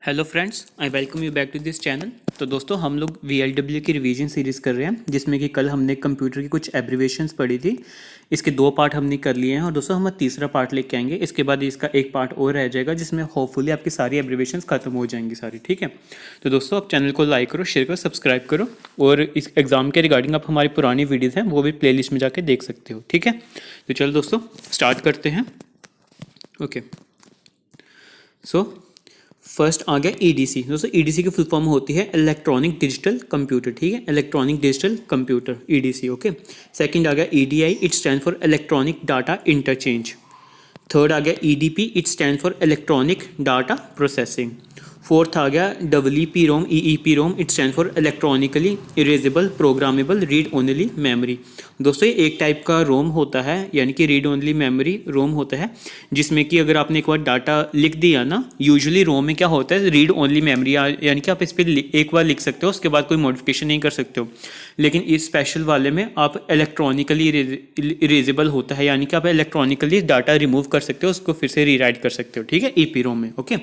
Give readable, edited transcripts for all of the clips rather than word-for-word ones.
Hello friends, I welcome you back to this channel. तो दोस्तों, हम लोग VLW की रिवीजन सीरीज़ कर रहे हैं, जिसमें कि कल हमने कंप्यूटर की कुछ एब्रीवेशंस पढ़ी थी। इसके 2 पार्ट हमने कर लिए हैं और दोस्तों हम तीसरा पार्ट लेके आएंगे। इसके बाद इसका एक पार्ट और रह जाएगा, जिसमें होपफुली आपकी सारी एब्रीवेशंस खत्म हो जाएंगी सारी। ठीक है। तो दोस्तों, आप चैनल को लाइक करो, शेयर करो, सब्सक्राइब करो, और इस एग्ज़ाम के रिगार्डिंग आप हमारी पुरानी वीडियोज़ हैं वो भी प्ले लिस्ट में जाके देख सकते हो। ठीक है। तो चलो दोस्तों, स्टार्ट करते हैं। ओके। सो फर्स्ट आ गया EDC। दोस्तों, EDC की फुल फॉर्म होती है इलेक्ट्रॉनिक डिजिटल कंप्यूटर। ठीक है, electronic digital computer, EDC। Okay. Second आ गया EDI, it stand for electronic data interchange. Third आ गया EDP, it stand for electronic data processing. Fourth आ गया EEPROM, EEPROM, it stand for electronically erasable programmable read only memory. दोस्तों, ये एक type का रोम होता है, यानी कि रीड ओनली मेमोरी रोम होता है, जिसमें कि अगर आपने एक बार डाटा लिख दिया ना, यूजुअली रोम में क्या होता है, रीड ओनली मेमोरी, यानी कि आप इस पर एक बार लिख सकते हो, उसके बाद कोई मॉडिफिकेशन नहीं कर सकते हो। लेकिन इस स्पेशल वाले में आप इलेक्ट्रॉनिकली इरेजेबल होता है, यानी कि आप इलेक्ट्रॉनिकली डाटा रिमूव कर सकते हो, उसको फिर से रीराइट कर सकते हो। ठीक है, EEPROM में। ओके।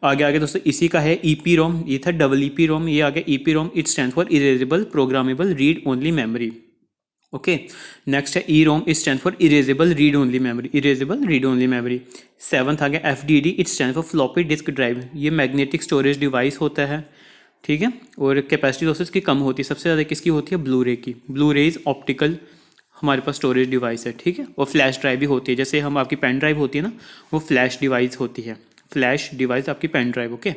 आगे आगे दोस्तों, इसी का है EEPROM। ये था EEPROM, ये आगे EEPROM, it stand for erasable programmable read only memory. Okay. Next है EROM, it stand for erasable read only memory, erasable read only memory. Seventh आ गया FDD, it stand for floppy disk drive. ये magnetic storage device होता है। ठीक है। और capacity दोस्तों इसकी कम होती है, सबसे ज़्यादा किसकी होती है, ब्लू रे की। ब्लू रेज ऑप्टिकल हमारे पास स्टोरेज डिवाइस है। ठीक है। और फ्लैश ड्राइव भी होती है, जैसे हम आपकी पेन ड्राइव होती है ना, वो फ्लैश डिवाइस होती है। फ्लैश डिवाइस आपकी pen drive. Okay.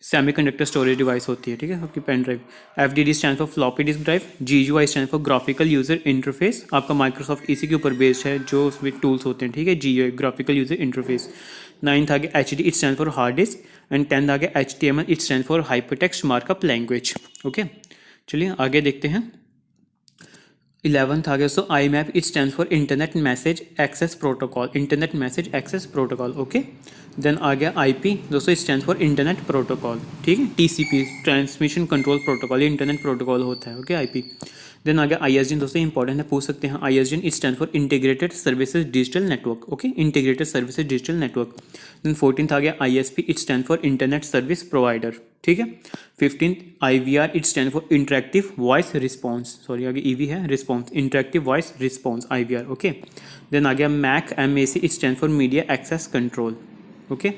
Semiconductor storage device होती है। ठीक है, आपकी pen drive. FDD stand for floppy disk drive. GUI stand for graphical user interface. आपका माइक्रोसॉफ्ट इसी के ऊपर बेस्ड है, जो उसमें टूल्स होते हैं। ठीक है, GUI graphical user interface. 9th आ गया HD, it stand for hard disk. And 10th आ गया HTML, it stand for hypertext markup language. Okay. चलिए आगे देखते हैं। 11th आ गया so IMAP, it stand for internet message access protocol, internet message access protocol. Okay. Then आ गया IP, दोस्तों स्टैंड फॉर इंटरनेट प्रोटोकॉल। ठीक है, TCP ट्रांसमिशन कंट्रोल प्रोटोकॉल, ये इंटरनेट प्रोटोकॉल होता है। Okay, IP। देन आ गया ISDN, दोस्तों इंपॉर्टेंट है, पूछ सकते हैं। ISDN it stand for integrated services digital network. Okay, integrated services digital network. Then 14th आ गया ISP, it stand for internet service provider. ठीक है। 15th IVR, it stand for interactive voice response. Sorry, आगे EV है, response, interactive voice response, IVR। Okay. Then आ गया MAC, it stand for media access control. Okay.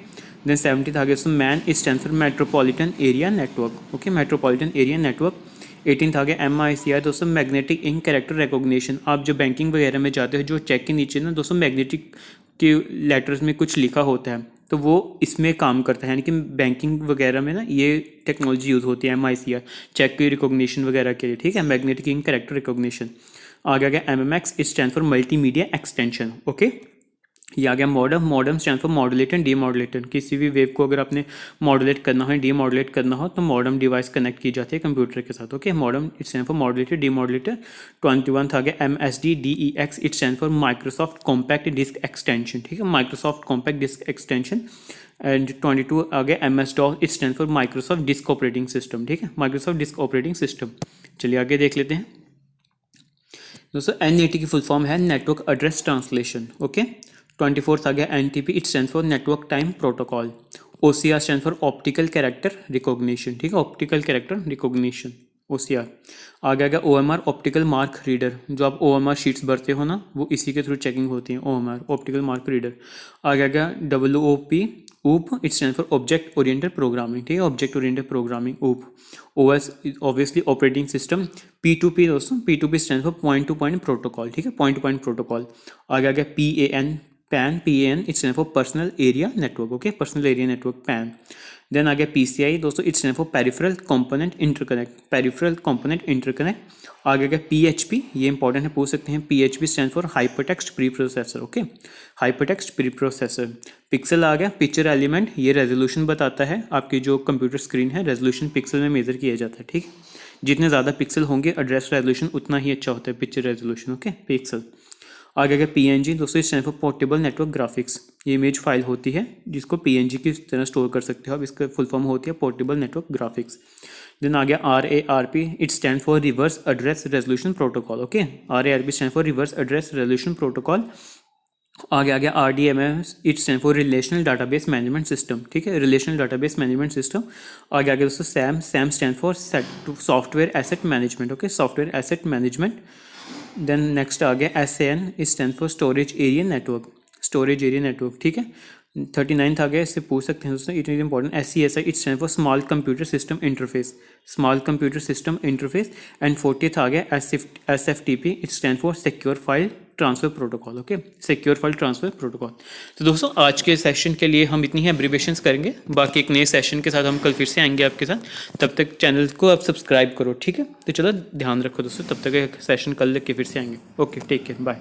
Then 17th आ गया so MAN, it stand for metropolitan area network. Okay, metropolitan area network. 18th आ गया MICR, दोस्तों magnetic ink character recognition. आप जो banking वगैरह में जाते हो, जो चेक के नीचे ना दोस्तों मैग्नेटिक के लेटर्स में कुछ लिखा होता है, तो वो इसमें काम करता है, यानी कि बैंकिंग वगैरह में ना ये टेक्नोलॉजी यूज़ होती है, MICR चेक की रिकॉग्निशन वगैरह के लिए। ठीक है, मैग्नेटिक इंक कैरेक्टर रिकॉग्निशन। आगे आ गया MMX, it stand for multimedia extension. Okay. ये आ गया मॉडम स्टैंड फॉर मॉडुलेटर डीमॉडुलेटर। किसी भी वेव को अगर आपने मॉडुलेट करना हो, डीमॉडुलेट करना हो, तो मॉडम डिवाइस कनेक्ट की जाती है कंप्यूटर के साथ। Okay, modem it stand for modulator demodulator. 21th आ गया MSD DEX, it stand for Microsoft compact disk extension. ठीक है, Microsoft compact disk extension. And 22 आ गया MS-DOS, it stand for Microsoft disk operating system. ठीक है, माइक्रोसॉफ्ट डिस्क ऑपरेटिंग सिस्टम। चलिए आगे देख लेते हैं दोस्तों। NAT की फुल फॉर्म है network address translation. Okay. 24th आ गया NTP, it stand for network time protocol. OCR stand for optical character recognition. ठीक है, ऑप्टिकल कैरेक्टर रिकॉग्निशन, OCR। आगे आ गया OMR, ऑप्टिकल मार्क रीडर। जो आप OMR शीट्स भरते हो ना, वो इसी के थ्रू चेकिंग होती है, OMR ऑप्टिकल मार्क रीडर। आगे आ गया WOP, OOP, it stand for object oriented programming. ठीक है, object oriented programming, OOP। OS obviously operating system. P2P दोस्तों, P2P stand for point two point protocol. ठीक है, पॉइंट टू पॉइंट प्रोटोकॉल। आगे आ गया PAN, it stand for personal area network. Okay, personal area network, PAN। Then आ गया PCI दोस्तों, it stand for peripheral component interconnect, peripheral component interconnect. आगे गया PHP, ये इंपॉर्टेंट है, पूछ सकते हैं। PHP stand for hypertext pre processor. Okay, hypertext pre processor. Pixel आ गया, पिक्चर एलिमेंट, ये रेजोल्यूशन बताता है, आपकी जो कंप्यूटर स्क्रीन है रेजोल्यूशन पिक्सल में मेजर किया जाता है। ठीक, जितने ज़्यादा पिक्सल होंगे एड्रेस रेजोल्यूशन उतना ही अच्छा होता है पिक्चर रेजोल्यूशन। Okay, pixel. आगे गया PNG दोस्तों, इस stand for portable network graphics. ये इमेज फाइल होती है जिसको PNG की तरह स्टोर कर सकते हो आप, इसका फुल फॉर्म होती है पोर्टेबल नेटवर्क ग्राफिक्स। देन आ गया RARP, it stand for reverse address resolution protocol. Okay, RARP stand for reverse address resolution protocol. आगे आगे RDMS it stand for relational database management system, ठीक है, रिलेशनल डाटाबेस मैनेजमेंट सिस्टम। आगे आगे दोस्तों SAM stand for software asset management, okay, software asset management. Then next आ गया SAN it stand for storage area network, storage area network, ठीक है। 39 आ गया, इससे पूछ सकते हैं दोस्तों, it is important, SCSI it stand for small computer system interface, small computer system interface. And 40th आ गया SFTP it stand for secure file transfer protocol, okay, secure file transfer protocol. तो दोस्तों आज के सेशन के लिए हम इतनी ही abbreviations करेंगे, बाकी एक नए सेशन के साथ हम कल फिर से आएंगे आपके साथ। तब तक चैनल को आप सब्सक्राइब करो, ठीक है। तो चलो ध्यान रखो दोस्तों, तब तक एक सेशन कल लेके फिर से आएंगे। Okay, take care, bye.